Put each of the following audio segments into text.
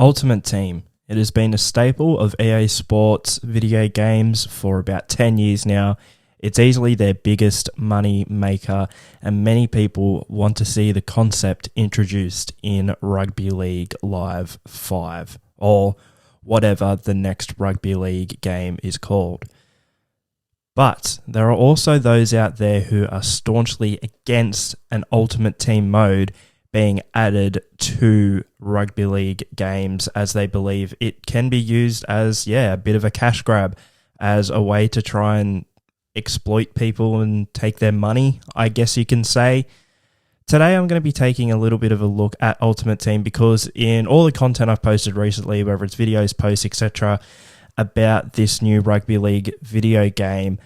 Ultimate Team. It has been a staple of EA Sports video games for about 10 years now. It's easily their biggest money maker, and many people want to see the concept introduced in Rugby League Live 5, or whatever the next Rugby League game is called. But there are also those out there who are staunchly against an Ultimate Team mode being added to Rugby League games, as they believe it can be used as, a bit of a cash grab, as a way to try and exploit people and take their money, I guess you can say. Today I'm going to be taking a little bit of a look at Ultimate Team, because in all the content I've posted recently, whether it's videos, posts, etc., about this new Rugby League video game,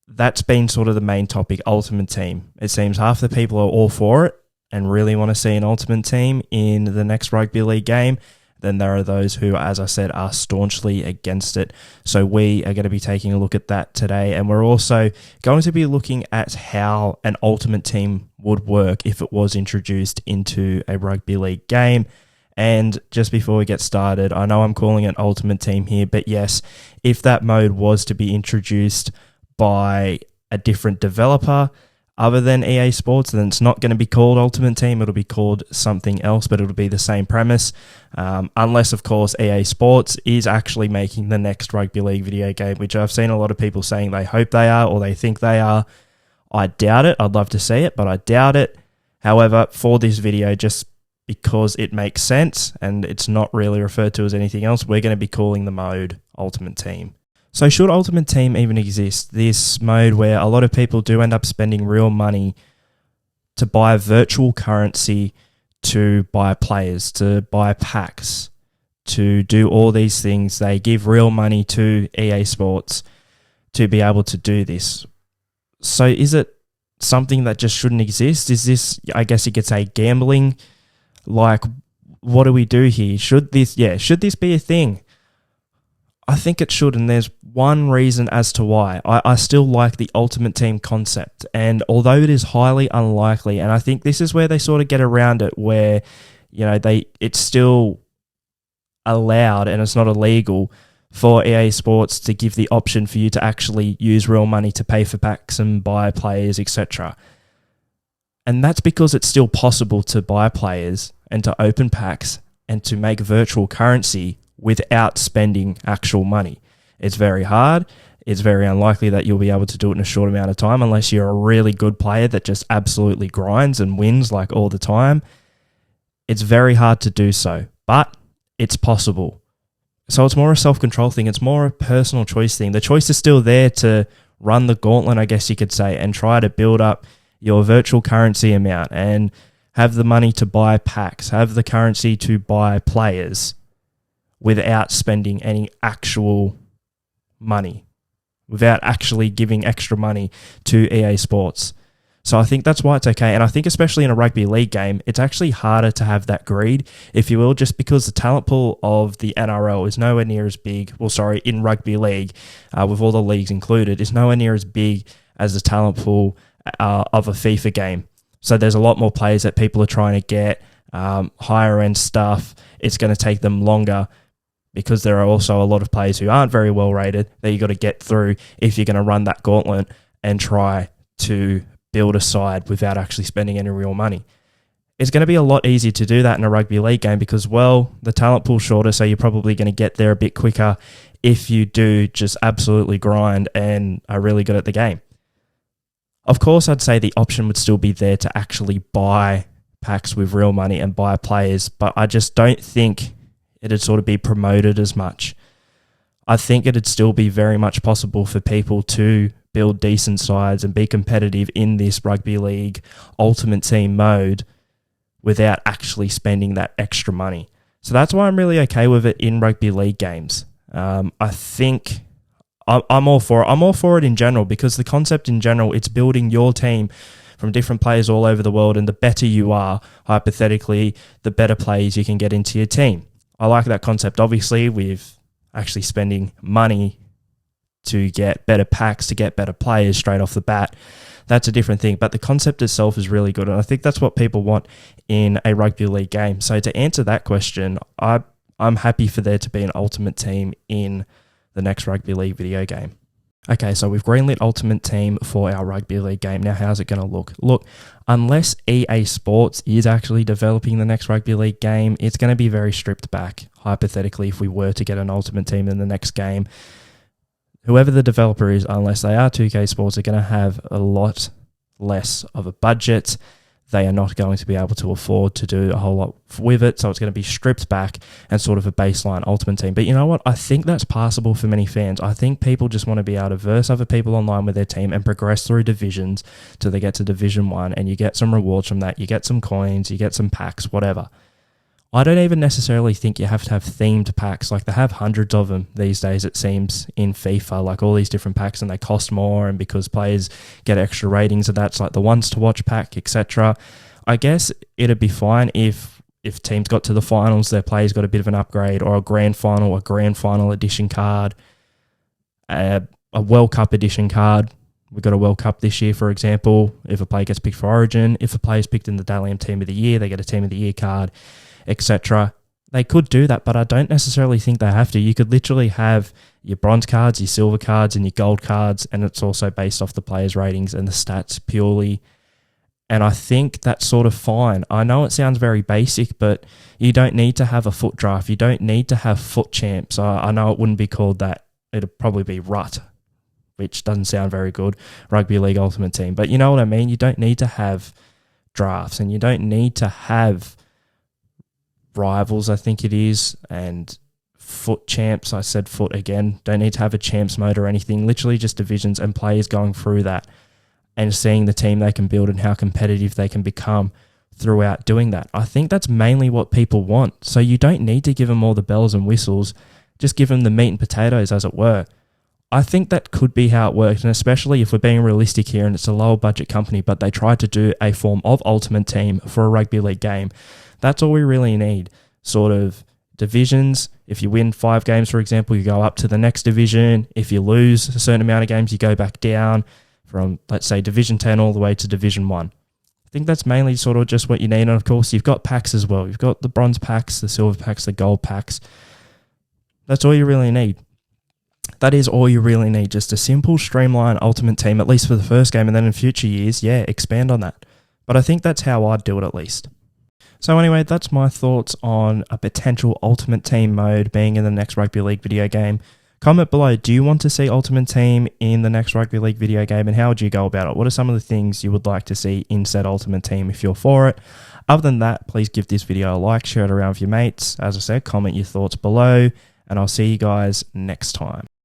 that's been sort of the main topic, Ultimate Team. It seems half the people are all for it and really want to see an Ultimate Team in the next Rugby League game. Then there are those who, as I said, are staunchly against it. So we are going to be taking a look at that today. And we're also going to be looking at how an Ultimate Team would work if it was introduced into a Rugby League game. And just before we get started, I know I'm calling it Ultimate Team here, but yes, if that mode was to be introduced by a different developer other than EA Sports, then it's not going to be called Ultimate Team. It'll be called something else, but it'll be the same premise. Unless, of course, EA Sports is actually making the next Rugby League video game, which I've seen a lot of people saying they hope they are or they think they are. I doubt it. I'd love to see it, but I doubt it. However, for this video, just because it makes sense and it's not really referred to as anything else, we're going to be calling the mode Ultimate Team. So should Ultimate Team even exist, this mode where a lot of people do end up spending real money to buy virtual currency, to buy players, to buy packs, to do all these things, they give real money to EA Sports to be able to do this. So is it something that just shouldn't exist? Is this, I guess you could say, gambling? Like, what do we do here? Should this be a thing? I think it should, and there's one reason as to why. I still like the Ultimate Team concept, and although it is highly unlikely, and I think this is where they sort of get around it, where it's still allowed and it's not illegal for EA Sports to give the option for you to actually use real money to pay for packs and buy players, etc. And that's because it's still possible to buy players and to open packs and to make virtual currency without spending actual money. It's very hard. It's very unlikely that you'll be able to do it in a short amount of time unless you're a really good player that just absolutely grinds and wins like all the time. It's very hard to do so, but it's possible. So it's more a self-control thing. It's more a personal choice thing. The choice is still there to run the gauntlet, I guess you could say, and try to build up your virtual currency amount and have the money to buy packs, have the currency to buy players without spending any actual money, without actually giving extra money to EA Sports. So I think that's why it's okay. And I think especially in a rugby league game, it's actually harder to have that greed, if you will, just because the talent pool of the NRL is nowhere near as big, in rugby league, with all the leagues included, is nowhere near as big as the talent pool of a FIFA game. So there's a lot more players that people are trying to get, higher end stuff. It's going to take them longer, because there are also a lot of players who aren't very well rated that you've got to get through if you're going to run that gauntlet and try to build a side without actually spending any real money. It's going to be a lot easier to do that in a rugby league game because, the talent pool's shorter, so you're probably going to get there a bit quicker if you do just absolutely grind and are really good at the game. Of course, I'd say the option would still be there to actually buy packs with real money and buy players, but I just don't think it'd sort of be promoted as much. I think it'd still be very much possible for people to build decent sides and be competitive in this Rugby League Ultimate Team mode without actually spending that extra money. So that's why I'm really okay with it in Rugby League games. I think I'm all for it. I'm all for it in general, because the concept in general, it's building your team from different players all over the world, and the better you are, hypothetically, the better players you can get into your team. I like that concept, obviously, with actually spending money to get better packs, to get better players straight off the bat. that's a different thing. But the concept itself is really good, and I think that's what people want in a rugby league game. So to answer that question, I'm happy for there to be an ultimate team in the next rugby league video game. Okay, so we've greenlit Ultimate Team for our Rugby League game. Now, how's it going to look? Look, unless EA Sports is actually developing the next Rugby League game, it's going to be very stripped back. Hypothetically, if we were to get an Ultimate Team in the next game, whoever the developer is, unless they are 2K Sports, are going to have a lot less of a budget. They are not going to be able to afford to do a whole lot with it, so it's going to be stripped back and sort of a baseline Ultimate Team. But you know what? I think that's passable for many fans. I think people just want to be able to verse other people online with their team and progress through divisions till they get to Division 1, and you get some rewards from that. You get some coins, you get some packs, whatever. I don't even necessarily think you have to have themed packs. Like, they have hundreds of them these days, it seems, in FIFA, like all these different packs, and they cost more, and because players get extra ratings of that, it's like the ones to watch pack, etc. I guess it'd be fine if teams got to the finals, their players got a bit of an upgrade, or a grand final edition card, a World Cup edition card. We got a World Cup this year, for example. If a player gets picked for Origin, if a player's picked in the Dalian Team of the Year, they get a Team of the Year card, etc. They could do that, but I don't necessarily think they have to. You could literally have your bronze cards, your silver cards, and your gold cards, and it's also based off the players' ratings and the stats purely. And I think that's sort of fine. I know it sounds very basic, but you don't need to have a foot draft. You don't need to have foot champs. I know it wouldn't be called that. It'd probably be RUT, which doesn't sound very good, Rugby League Ultimate Team. But you know what I mean? You don't need to have drafts, and you don't need to have rivals, I think it is, and foot champs. I said foot again. Don't need to have a champs mode or anything. Literally just divisions and players going through that and seeing the team they can build and how competitive they can become throughout doing that. I think that's mainly what people want. So you don't need to give them all the bells and whistles. Just give them the meat and potatoes, as it were. I think that could be how it works, and especially if we're being realistic here and it's a lower budget company, but they tried to do a form of Ultimate Team for a rugby league game. That's all we really need. Sort of divisions. If you win 5 games, for example, you go up to the next division. If you lose a certain amount of games, you go back down from, let's say, Division 10 all the way to Division 1. I think that's mainly sort of just what you need. And of course, you've got packs as well. You've got the bronze packs, the silver packs, the gold packs. That's all you really need. That is all you really need. Just a simple, streamlined Ultimate Team, at least for the first game. And then in future years, yeah, expand on that. But I think that's how I'd do it, at least. So anyway, that's my thoughts on a potential Ultimate Team mode being in the next Rugby League video game. Comment below, do you want to see Ultimate Team in the next Rugby League video game, and how would you go about it? What are some of the things you would like to see in said Ultimate Team if you're for it? Other than that, please give this video a like, share it around with your mates. As I said, comment your thoughts below, and I'll see you guys next time.